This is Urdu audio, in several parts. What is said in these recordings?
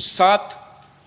7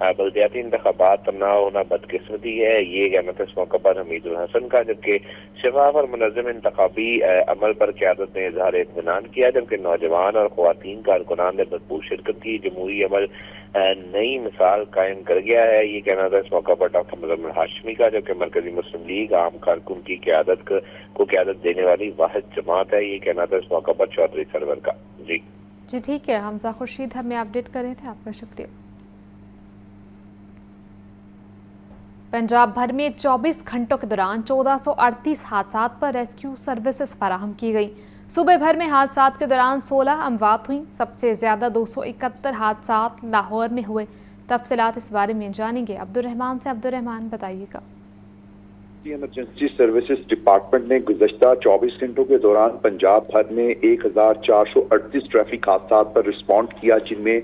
بلدیاتی انتخابات نہ ہونا بدقسمتی ہے، یہ کہنا تھا اس موقع پر حمید الحسن کا، جبکہ شفاف اور منظم انتخابی عمل پر قیادت نے اظہار اطمینان کیا، جبکہ نوجوان اور خواتین کارکنان نے بھرپور شرکت کی، جمہوری عمل نئی مثال قائم کر گیا ہے، یہ کہنا تھا اس موقع پر ڈاکٹر مزمل ہاشمی کا، جبکہ مرکزی مسلم لیگ عام کارکن کی قیادت کو قیادت دینے والی واحد جماعت ہے، یہ کہنا تھا اس موقع پر چودھری سرور کا۔ جی ٹھیک ہے، حمزہ خورشید ہمیں اپڈیٹ کر رہے تھے، آپ کا شکریہ۔ پنجاب بھر میں 24 گھنٹوں کے دوران 1438 حادثات پر ریسکیو سروسز فراہم کی گئی۔ صوبے بھر میں حادثات کے دوران 16 اموات ہوئیں، سب سے زیادہ 271 حادثات لاہور میں ہوئے۔ تفصیلات اس بارے میں جانیں گے عبدالرحمان سے۔ عبدالرحمان بتائیے گا۔ ایمرجنسی سروسز ڈپارٹمنٹ نے گزشتہ 24 گھنٹوں کے دوران پنجاب بھر میں 1438 ٹریفک حادثات پر رسپونڈ کیا، جن میں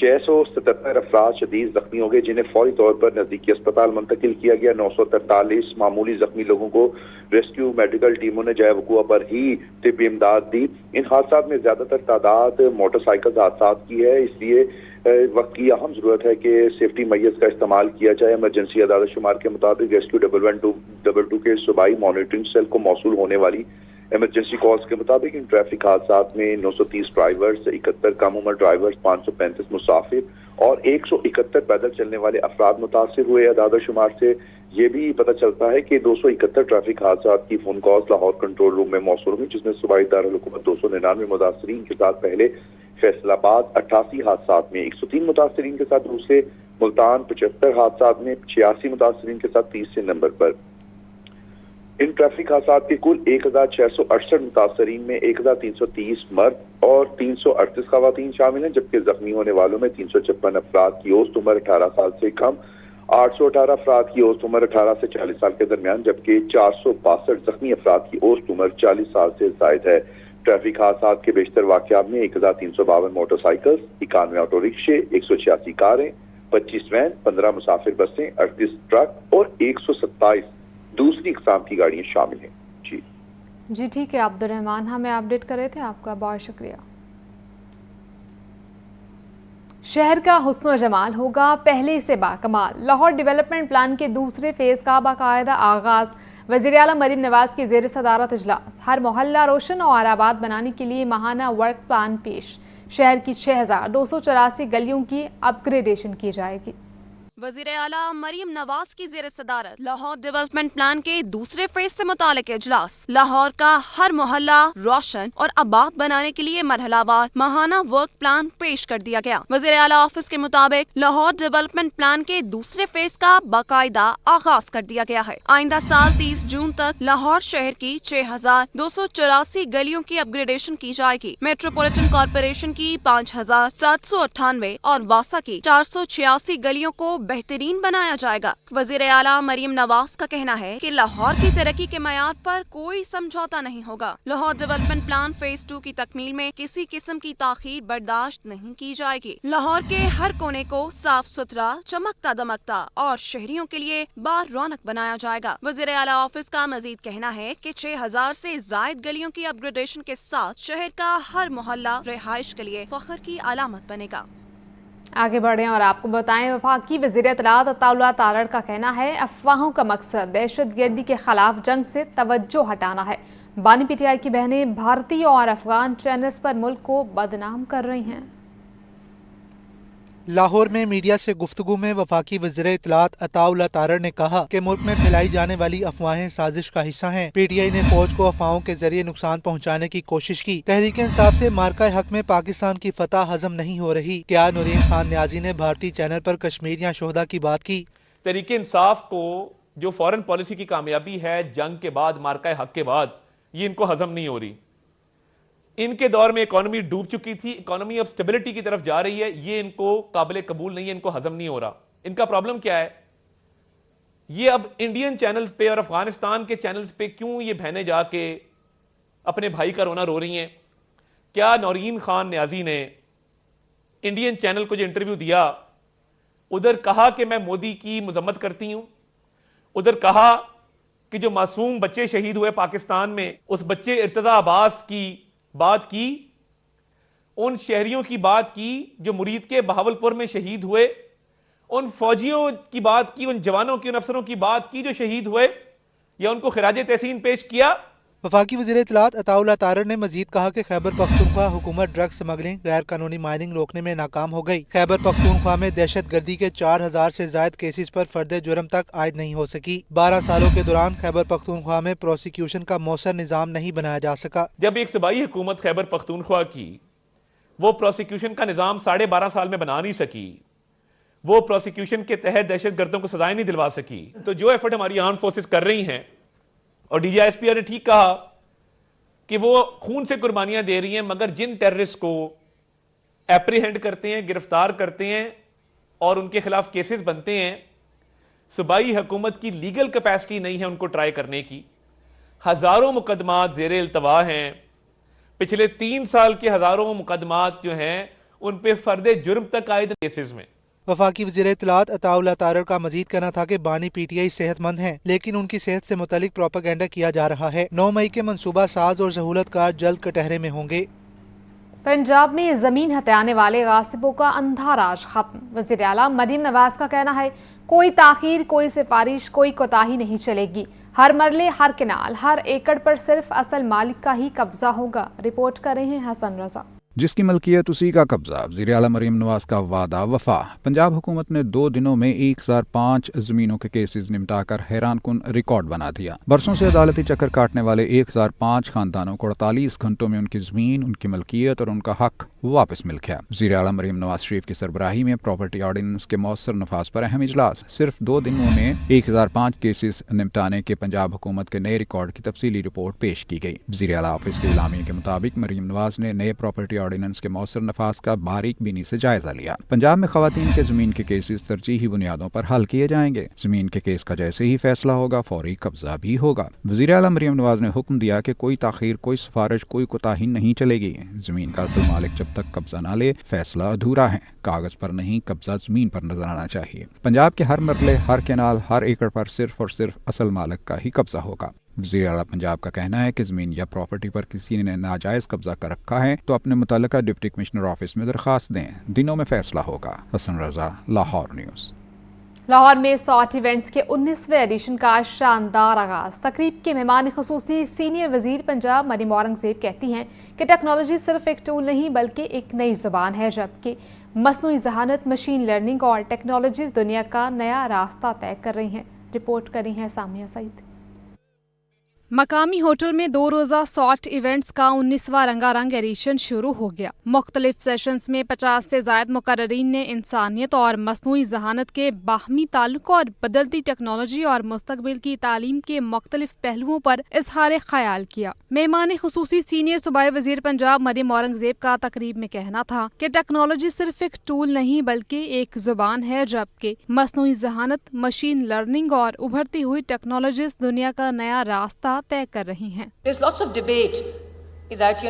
677 افراد شدید زخمی ہو گئے، جنہیں فوری طور پر نزدیکی اسپتال منتقل کیا گیا۔ 943 معمولی زخمی لوگوں کو ریسکیو میڈیکل ٹیموں نے جائے وقوع پر ہی طبی امداد دی۔ ان حادثات میں زیادہ تر تعداد موٹر سائیکل حادثات کی ہے، اس لیے وقت کی اہم ضرورت ہے کہ سیفٹی میئرز کا استعمال کیا جائے۔ ایمرجنسی اعداد و شمار کے مطابق ریسکیو 112 کے صوبائی مانیٹرنگ سیل کو موصول ہونے والی ایمرجنسی کالز کے مطابق ان ٹریفک حادثات میں 930 ڈرائیورز، 71 کم عمر ڈرائیورز، 535 مسافر اور 171 پیدل چلنے والے افراد متاثر ہوئے۔ اعداد و شمار سے یہ بھی پتہ چلتا ہے کہ 271 ٹریفک حادثات کی phone calls Lahore control room میں موصول ہوئی، جس میں صوبائی دارالحکومت 299 متاثرین کے ساتھ پہلے، فیصل آباد 88 حادثات میں 103 متاثرین کے ساتھ دوسرے، ملتان 75 حادثات میں 86 متاثرین کے ساتھ تیسرے نمبر پر۔ ان ٹریفک حادثات کے کل 1668 متاثرین میں 1330 مرد اور 338 خواتین شامل ہیں، جبکہ زخمی ہونے والوں میں 356 افراد کی اوسط عمر 18 سال سے کم، 818 افراد کی اوسط عمر 18 سے 40 سال کے درمیان، جبکہ 462 زخمی افراد کی اوسط عمر 40 سال سے زائد ہے۔ ٹریفک حادثات کے بیشتر واقعات میں 1352 موٹر سائیکل، 91 آٹو رکشے، 186 کاریں، 25 وین، 15 مسافر بسیں، 38 ٹرک اور 127 دوسری اقسام کی گاڑیاں شامل ہیں۔ جی ٹھیک ہے عبدالرحمان، ہمیں اپڈیٹ کر رہے تھے، آپ کا بہت شکریہ۔ شہر کا حسن و جمال ہوگا پہلے سے باکمال، لاہور ڈیولپمنٹ پلان کے دوسرے فیز کا باقاعدہ آغاز۔ وزیر اعلیٰ مریم نواز کی زیر صدارت اجلاس۔ ہر محلہ روشن اور آباد بنانے کے لیے ماہانہ ورک پلان پیش۔ شہر کی 6284 گلیوں کی اپ گریڈیشن کی جائے گی۔ وزیر اعلیٰ مریم نواز کی زیر صدارت لاہور ڈیولپمنٹ پلان کے دوسرے فیز سے متعلق اجلاس۔ لاہور کا ہر محلہ روشن اور آباد بنانے کے لیے مرحلہ وار ماہانہ ورک پلان پیش کر دیا گیا۔ وزیر اعلیٰ آفس کے مطابق لاہور ڈیولپمنٹ پلان کے دوسرے فیز کا باقاعدہ آغاز کر دیا گیا ہے۔ آئندہ سال 30 جون تک لاہور شہر کی 6284 گلیوں کی اپ گریڈیشن کی جائے گی۔ میٹروپولیٹن کارپوریشن کی 5798 اور واسا کی 486 گلیوں کو بہترین بنایا جائے گا۔ وزیر اعلیٰ مریم نواز کا کہنا ہے کہ لاہور کی ترقی کے معیار پر کوئی سمجھوتا نہیں ہوگا۔ لاہور ڈیولپمنٹ پلان فیز 2 کی تکمیل میں کسی قسم کی تاخیر برداشت نہیں کی جائے گی۔ لاہور کے ہر کونے کو صاف ستھرا، چمکتا دمکتا اور شہریوں کے لیے بار رونق بنایا جائے گا۔ وزیر اعلیٰ آفس کا مزید کہنا ہے کہ 6000 سے زائد گلیوں کی اپ گریڈیشن کے ساتھ شہر کا ہر محلہ رہائش کے لیے فخر کی علامت بنے گا۔ آگے بڑھیں اور آپ کو بتائیں، وفاقی وزیر اطلاعات عطا اللہ تارڑ کا کہنا ہے افواہوں کا مقصد دہشت گردی کے خلاف جنگ سے توجہ ہٹانا ہے۔ بانی پی ٹی آئی کی بہنیں بھارتی اور افغان چینلز پر ملک کو بدنام کر رہی ہیں۔ لاہور میں میڈیا سے گفتگو میں وفاقی وزیر اطلاعات عطا اللہ تارڑ نے کہا کہ ملک میں پھیلائی جانے والی افواہیں سازش کا حصہ ہیں۔ پی ٹی آئی نے فوج کو افواہوں کے ذریعے نقصان پہنچانے کی کوشش کی۔ تحریک انصاف سے مارکہ حق میں پاکستان کی فتح ہضم نہیں ہو رہی۔ کیا نورین خان نیازی نے بھارتی چینل پر کشمیر یا شہداء کی بات کی؟ تحریک انصاف کو جو فورن پالیسی کی کامیابی ہے جنگ کے بعد، مارکہ حق کے بعد، یہ ان کو ہضم نہیں ہو رہی۔ ان کے دور میں اکانومی ڈوب چکی تھی، اکانومی اب سٹیبلٹی کی طرف جا رہی ہے، یہ ان کو قابل قبول نہیں ہے، ان کو ہضم نہیں ہو رہا۔ ان کا پرابلم کیا ہے؟ یہ اب انڈین چینلز پہ اور افغانستان کے چینلز پہ کیوں یہ بہنیں جا کے اپنے بھائی کا رونا رو رہی ہیں؟ کیا نورین خان نیازی نے انڈین چینل کو جو انٹرویو دیا، ادھر کہا کہ میں مودی کی مذمت کرتی ہوں، ادھر کہا کہ جو معصوم بچے شہید ہوئے پاکستان میں، اس بچے ارتضیٰ عباس کی بات کی، ان شہریوں کی بات کی جو مرید کے بہاولپور میں شہید ہوئے، ان فوجیوں کی بات کی، ان جوانوں کی، ان افسروں کی بات کی جو شہید ہوئے، یا ان کو خراج تحسین پیش کیا؟ وفاقی وزیر اطلاعات عطا اللہ تارڑ نے مزید کہا کہ خیبر پختونخوا حکومت ڈرگ سمگلنگ، غیر قانونی مائننگ روکنے میں ناکام ہو گئی۔ خیبر پختونخوا میں دہشت گردی کے 4000 سے زائد کیسز پر فرد جرم تک عائد نہیں ہو سکی۔ 12 سالوں کے دوران خیبر پختونخوا میں پروسیکیوشن کا مؤثر نظام نہیں بنایا جا سکا۔ جب ایک صوبائی حکومت خیبر پختونخوا کی وہ پروسیکیوشن کا نظام 12.5 سال میں بنا نہیں سکی، وہ پروسیکیوشن کے تحت دہشت گردوں کو سزائیں نہیں دلوا سکی، تو جو ایفرٹ ہماری آرم فورسز کر رہی ہیں، اور D G S P R نے ٹھیک کہا کہ وہ خون سے قربانیاں دے رہی ہیں، مگر جن ٹیررسٹ کو ایپریہینڈ کرتے ہیں، گرفتار کرتے ہیں اور ان کے خلاف کیسز بنتے ہیں، صوبائی حکومت کی لیگل کیپیسٹی نہیں ہے ان کو ٹرائی کرنے کی۔ ہزاروں مقدمات زیر التوا ہیں، پچھلے 3 سال کے ہزاروں مقدمات جو ہیں ان پہ فرد جرم تک عائد کیسز میں۔ وفاقی وزیر اطلاعات عطا اللہ تارڑ کا مزید کہنا تھا کہ بانی پی ٹی آئی صحت مند ہیں، لیکن ان کی صحت سے متعلق پروپیگنڈا کیا جا رہا ہے۔ 9 مئی کے منصوبہ ساز اور سہولت کار جلد کٹہرے میں ہوں گے۔ پنجاب میں زمین ہتھیانے والے غاصبوں کا اندھا راج ختم۔ وزیر اعلیٰ مریم نواز کا کہنا ہے کوئی تاخیر، کوئی سفارش، کوئی کوتاہی نہیں چلے گی۔ ہر مرلے، ہر کنال، ہر ایکڑ پر صرف اصل مالک کا ہی قبضہ ہوگا۔ رپورٹ کر رہے ہیں حسن رضا۔ جس کی ملکیت اسی کا قبضہ، وزیر اعلیٰ مریم نواز کا وعدہ وفا۔ پنجاب حکومت نے 2 دنوں میں 1005 زمینوں کے کیسز نمٹا کر حیران کن ریکارڈ بنا دیا۔ برسوں سے عدالتی چکر کاٹنے والے 1005 خاندانوں کو 48 گھنٹوں میں ان کی زمین، ان کی ملکیت اور ان کا حق واپس مل گیا۔ وزیر اعلیٰ مریم نواز شریف کی سربراہی میں پراپرٹی آرڈیننس کے مؤثر نفاذ پر اہم اجلاس۔ صرف 2 دنوں میں 1005 کیسز نمٹانے کے پنجاب حکومت کے نئے ریکارڈ کی تفصیلی رپورٹ پیش کی گئی۔ وزیر اعلیٰ آفس کے اعلامیے کے مطابق مریم نواز نے نئے پراپرٹی آرڈیننس کے مؤثر نفاذ کا باریک بینی سے جائزہ لیا۔ پنجاب میں خواتین کے زمین کے کیسز ترجیحی بنیادوں پر حل کیے جائیں گے۔ زمین کے کیس کا جیسے ہی فیصلہ ہوگا، فوری قبضہ بھی ہوگا۔ وزیر اعلیٰ مریم نواز نے حکم دیا کہ کوئی تاخیر، کوئی سفارش، کوئی کوتاہی نہیں چلے گی۔ زمین کا اصل مالک جب تک قبضہ نہ لے، فیصلہ ادھورا ہے۔ کاغذ پر نہیں، قبضہ زمین پر نظر آنا چاہیے۔ پنجاب کے ہر مرلے، ہر کنال، ہر ایکڑ پر صرف اور صرف اصل مالک کا ہی قبضہ ہوگا۔ وزیر اعلیٰ پنجاب کا کہنا ہے کہ زمین یا پراپرٹی پر کسی نے ناجائز قبضہ کر رکھا ہے تو اپنے متعلقہ ڈپٹی کمشنر آفس میں درخواست دیں، دنوں میں فیصلہ ہوگا۔ حسن رضا، لاہور نیوز۔ لاہور میں ساٹ ایونٹس کے 19ویں ایڈیشن کا شاندار آغاز۔ تقریب کے مہمان خصوصی سینئر وزیر پنجاب مریم اورنگزیب کہتی ہیں کہ ٹیکنالوجی صرف ایک ٹول نہیں بلکہ ایک نئی زبان ہے، جبکہ مصنوعی ذہانت، مشین لرننگ اور ٹیکنالوجیز دنیا کا نیا راستہ طے کر رہی ہیں۔ رپورٹ کری ہیں سامیہ سعید۔ مقامی ہوٹل میں 2 روزہ ساٹ ایونٹس کا 19واں رنگا رنگ ایڈیشن شروع ہو گیا۔ مختلف سیشنز میں 50 سے زائد مقررین نے انسانیت اور مصنوعی ذہانت کے باہمی تعلق اور بدلتی ٹیکنالوجی اور مستقبل کی تعلیم کے مختلف پہلوؤں پر اظہار خیال کیا۔ مہمان خصوصی سینئر صوبائی وزیر پنجاب مریم اورنگزیب کا تقریب میں کہنا تھا کہ ٹیکنالوجی صرف ایک ٹول نہیں بلکہ ایک زبان ہے، جبکہ مصنوعی ذہانت، مشین لرننگ اور ابھرتی ہوئی ٹیکنالوجیز دنیا کا نیا راستہ طے کر رہی ہیں۔ There's lots of debate that,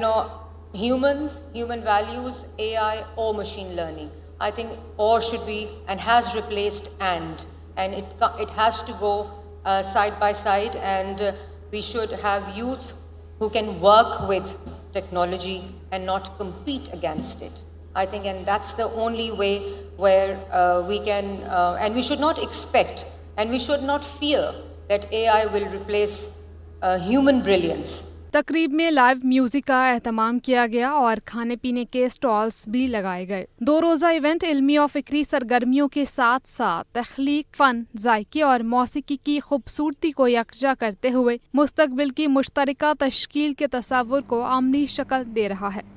humans, human values, AI or machine learning. I think or should be and has replaced and it has to go side by side, and we should have youth who can work with technology and not compete against it. I think, and that's the only way where we can, and we should not expect and we should not fear that AI will replace human brilliance. تقریب میں لائیو میوزک کا اہتمام کیا گیا اور کھانے پینے کے سٹالز بھی لگائے گئے۔ 2 روزہ ایونٹ علمی اور فکری سرگرمیوں کے ساتھ ساتھ تخلیق، فن، ذائقے اور موسیقی کی خوبصورتی کو یکجا کرتے ہوئے مستقبل کی مشترکہ تشکیل کے تصور کو عملی شکل دے رہا ہے۔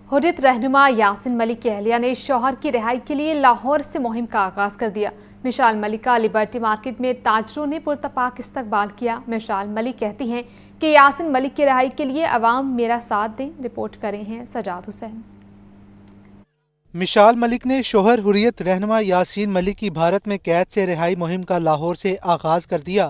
حریت رہنما یاسین ملک کی اہلیہ نے شوہر کی رہائی کے لیے لاہور سے مہم کا آغاز کر دیا۔ مشال ملک کا لبرٹی مارکیٹ میں تاجروں نے پرتپاک استقبال کیا۔ مشال ملک کہتی ہیں کہ یاسین ملک کی رہائی کے لیے عوام میرا ساتھ دیں۔ رپورٹ کرے ہیں سجاد حسین۔ مشال ملک نے شوہر حریت رہنما یاسین ملک کی بھارت میں قید سے رہائی مہم کا لاہور سے آغاز کر دیا۔